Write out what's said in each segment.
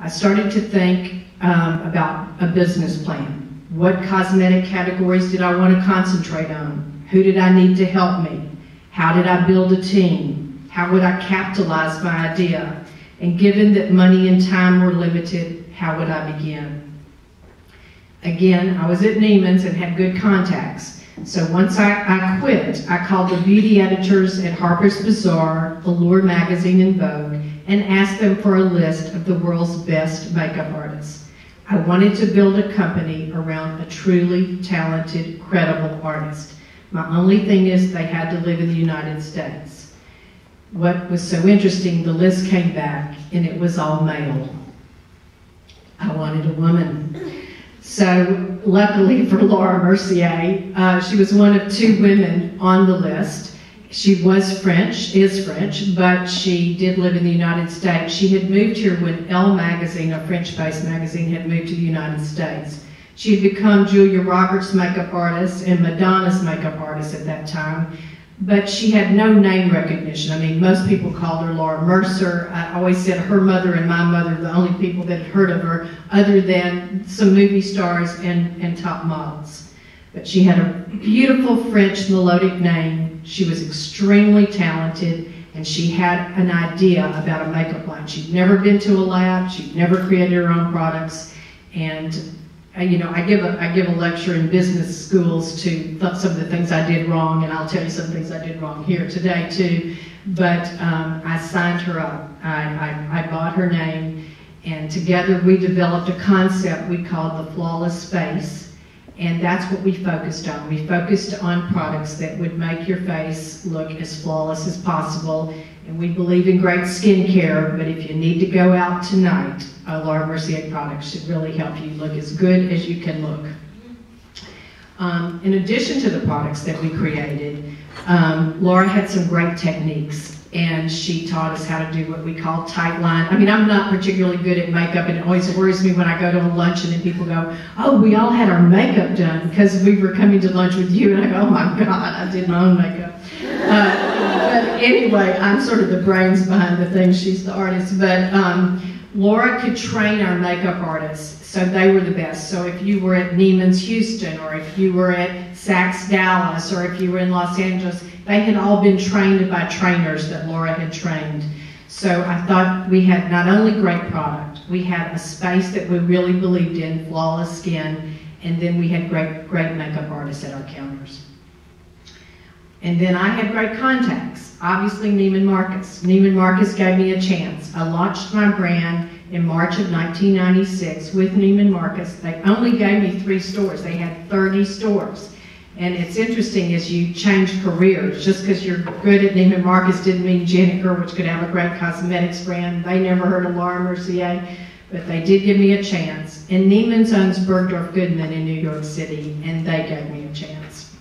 I started to think about a business plan. What cosmetic categories did I want to concentrate on? Who did I need to help me? How did I build a team? How would I capitalize my idea? And given that money and time were limited, how would I begin? Again, I was at Neiman's and had good contacts. So once I quit, I called the beauty editors at Harper's Bazaar, Allure magazine, and Vogue, and asked them for a list of the world's best makeup artists. I wanted to build a company around a truly talented, credible artist. My only thing is they had to live in the United States. What was so interesting, the list came back and it was all male. I wanted a woman. So luckily for Laura Mercier, she was one of 2 women on the list. She was French, is French, but she did live in the United States. She had moved here when Elle magazine, a French-based magazine, had moved to the United States. She had become Julia Roberts' makeup artist and Madonna's makeup artist at that time, but she had no name recognition. I mean, most people called her Laura Mercier. I always said her mother and my mother were the only people that had heard of her, other than some movie stars and top models. But she had a beautiful French melodic name. She was extremely talented, and she had an idea about a makeup line. She'd never been to a lab. She'd never created her own products. And you know, I give a lecture in business schools to some of the things I did wrong, and I'll tell you some things I did wrong here today too. But I signed her up. I bought her name, and together we developed a concept we called the Flawless Space. And that's what we focused on. We focused on products that would make your face look as flawless as possible. And we believe in great skincare, but if you need to go out tonight, Laura Mercier products should really help you look as good as you can look. In addition to the products that we created, Laura had some great techniques. And she taught us how to do what we call tight line. I mean, I'm not particularly good at makeup, and it always worries me when I go to a luncheon and people go, oh, we all had our makeup done because we were coming to lunch with you. And I go, oh my God, I did my own makeup. But anyway, I'm sort of the brains behind the thing. She's the artist. But Laura could train our makeup artists, so they were the best. So if you were at Neiman's Houston, or if you were at Saks Dallas, or if you were in Los Angeles, they had all been trained by trainers that Laura had trained. So I thought we had not only great product, we had a space that we really believed in, flawless skin, and then we had great makeup artists at our counters. And then I had great contacts. Obviously, Neiman Marcus. Neiman Marcus gave me a chance. I launched my brand in March of 1996 with Neiman Marcus. They only gave me 3 stores. They had 30 stores. And it's interesting as you change careers. Just because you're good at Neiman Marcus didn't mean Janet Gurwitch could have a great cosmetics brand. They never heard of Laura Mercier, but they did give me a chance. And Neiman's owns Bergdorf Goodman in New York City, and they gave me a chance.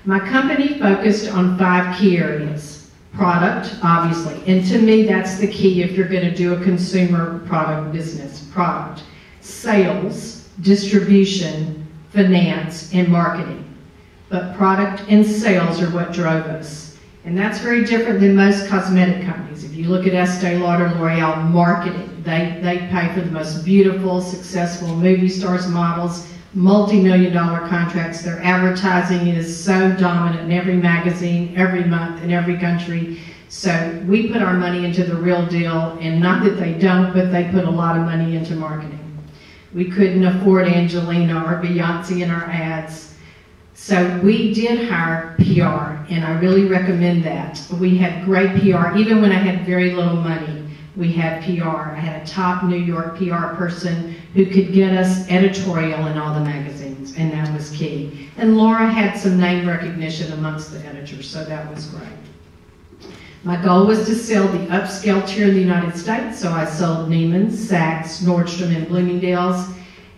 My company focused on 5 key areas. Product, obviously, and to me that's the key if you're going to do a consumer product business. Product, sales, distribution, finance, and marketing. But product and sales are what drove us. And that's very different than most cosmetic companies. If you look at Estee Lauder, L'Oreal, marketing, they pay for the most beautiful, successful movie stars, models, multi-million-dollar contracts. Their advertising is so dominant in every magazine, every month, in every country. So we put our money into the real deal, and not that they don't, but they put a lot of money into marketing. We couldn't afford Angelina or Beyonce in our ads. So we did hire PR, and I really recommend that. We had great PR. Even when I had very little money, we had PR. I had a top New York PR person who could get us editorial in all the magazines, and that was key. And Laura had some name recognition amongst the editors, so that was great. My goal was to sell the upscale tier in the United States, so I sold Neiman's, Saks, Nordstrom, and Bloomingdale's,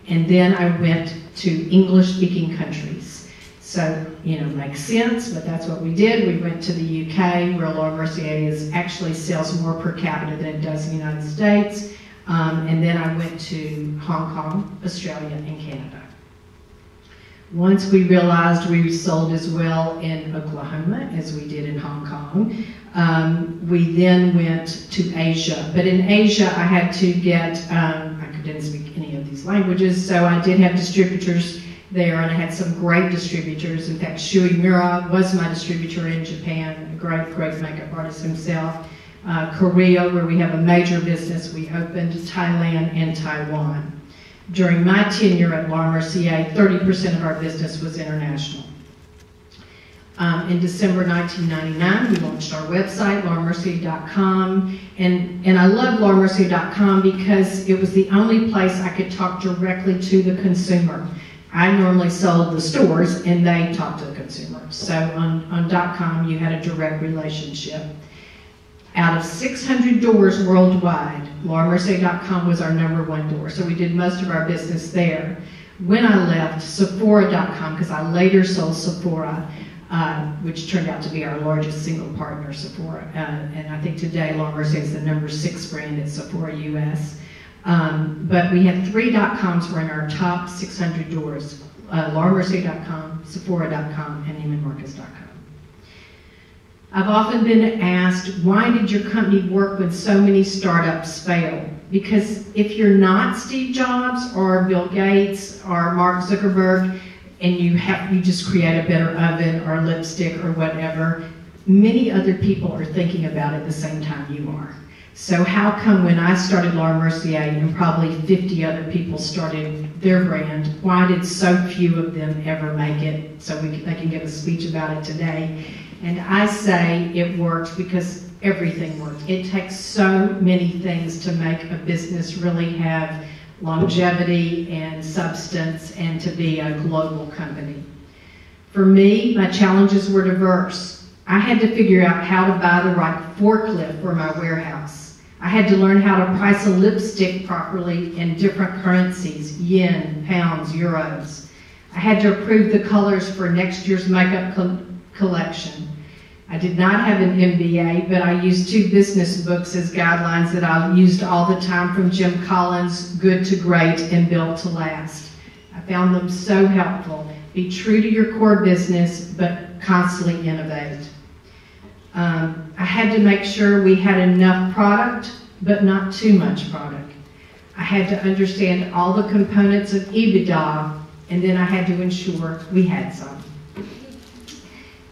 and then I went to English-speaking countries. So, you know, makes sense, but that's what we did. We went to the UK, where Laura Mercier actually sells more per capita than it does in the United States, and then I went to Hong Kong, Australia, and Canada. Once we realized we sold as well in Oklahoma as we did in Hong Kong, We then went to Asia. But in Asia, I had to get, I didn't speak any of these languages, so I did have distributors there, and I had some great distributors. In fact, Shui Mura was my distributor in Japan, a great, great makeup artist himself. Korea, where we have a major business, we opened Thailand and Taiwan. During my tenure at Laura Mercier, 30% of our business was international. In December 1999, we launched our website, lauramercier.com, and I love lauramercier.com because it was the only place I could talk directly to the consumer. I normally sold the stores, and they talked to the consumer. So on .com, you had a direct relationship. Out of 600 doors worldwide, lauramercier.com was our #1 door. So we did most of our business there. When I left, Sephora.com, because I later sold Sephora, which turned out to be our largest single partner, Sephora. And I think today Laura Mercier is the #6 brand at Sephora US. But we had 3 .coms were in our top 600 doors, lauramercier.com, Sephora.com, and neimanmarcus.com. I've often been asked, why did your company work when so many startups fail? Because if you're not Steve Jobs or Bill Gates or Mark Zuckerberg, and you just create a better oven or lipstick or whatever, many other people are thinking about it the same time you are. So how come when I started Laura Mercier and probably 50 other people started their brand, why did so few of them ever make it? So they can give a speech about it today. And I say it worked because everything worked. It takes so many things to make a business really have longevity and substance and to be a global company. For me, my challenges were diverse. I had to figure out how to buy the right forklift for my warehouse. I had to learn how to price a lipstick properly in different currencies, yen, pounds, euros. I had to approve the colors for next year's makeup collection. I did not have an MBA, but I used 2 business books as guidelines that I used all the time, from Jim Collins' Good to Great and Built to Last. I found them so helpful. Be true to your core business, but constantly innovate. I had to make sure we had enough product, but not too much product. I had to understand all the components of EBITDA, and then I had to ensure we had some.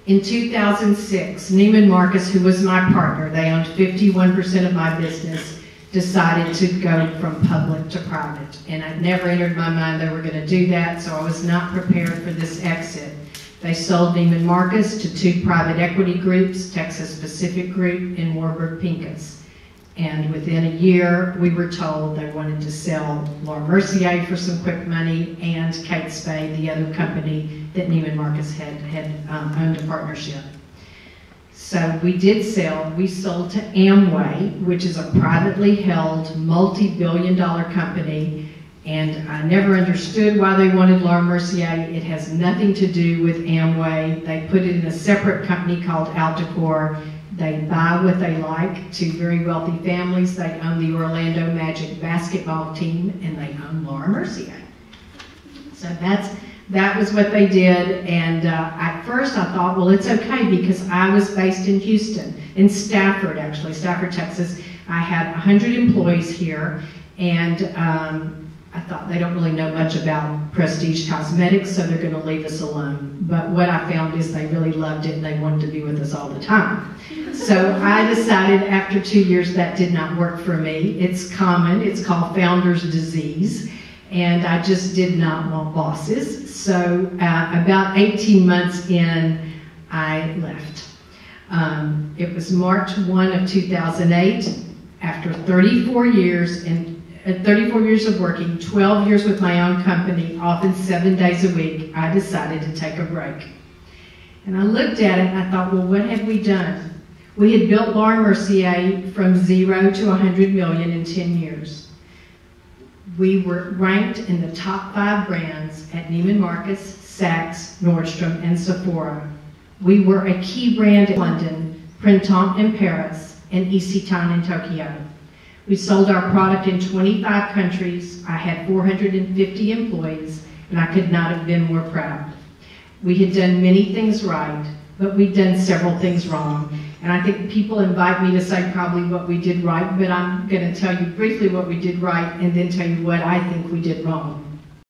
In 2006, Neiman Marcus, who was my partner, they owned 51% of my business, decided to go from public to private. And it never entered my mind they were going to do that, so I was not prepared for this exit. They sold Neiman Marcus to 2 private equity groups, Texas Pacific Group and Warburg Pincus. And within a year, we were told they wanted to sell Laura Mercier for some quick money, and Kate Spade, the other company that Neiman Marcus had owned a partnership. So we did sell. We sold to Amway, which is a privately held, multi-billion-dollar company, and I never understood why they wanted Laura Mercier. It has nothing to do with Amway. They put it in a separate company called Altacor. They buy what they like to very wealthy families. They own the Orlando Magic basketball team, and they own Laura Mercier. So that was what they did. And at first I thought, well, it's okay, because I was based in Houston, in Stafford, actually, Stafford, Texas. I had 100 employees here, and I thought they don't really know much about prestige cosmetics, so they're going to leave us alone. But what I found is they really loved it, and they wanted to be with us all the time. So I decided after 2 years that did not work for me. It's common. It's called founder's disease, and I just did not want bosses. So about 18 months in, I left. It was March 1 of 2008. After 34 years of working, 12 years with my own company, often 7 days a week, I decided to take a break. And I looked at it and I thought, well, what have we done? We had built Laura Mercier from 0 to 100 million in 10 years. We were ranked in the top 5 brands at Neiman Marcus, Saks, Nordstrom, and Sephora. We were a key brand in London, Printemps in Paris, and Isetan in Tokyo. We sold our product in 25 countries. I had 450 employees, and I could not have been more proud. We had done many things right, but we'd done several things wrong. And I think people invite me to say probably what we did right, but I'm going to tell you briefly what we did right and then tell you what I think we did wrong.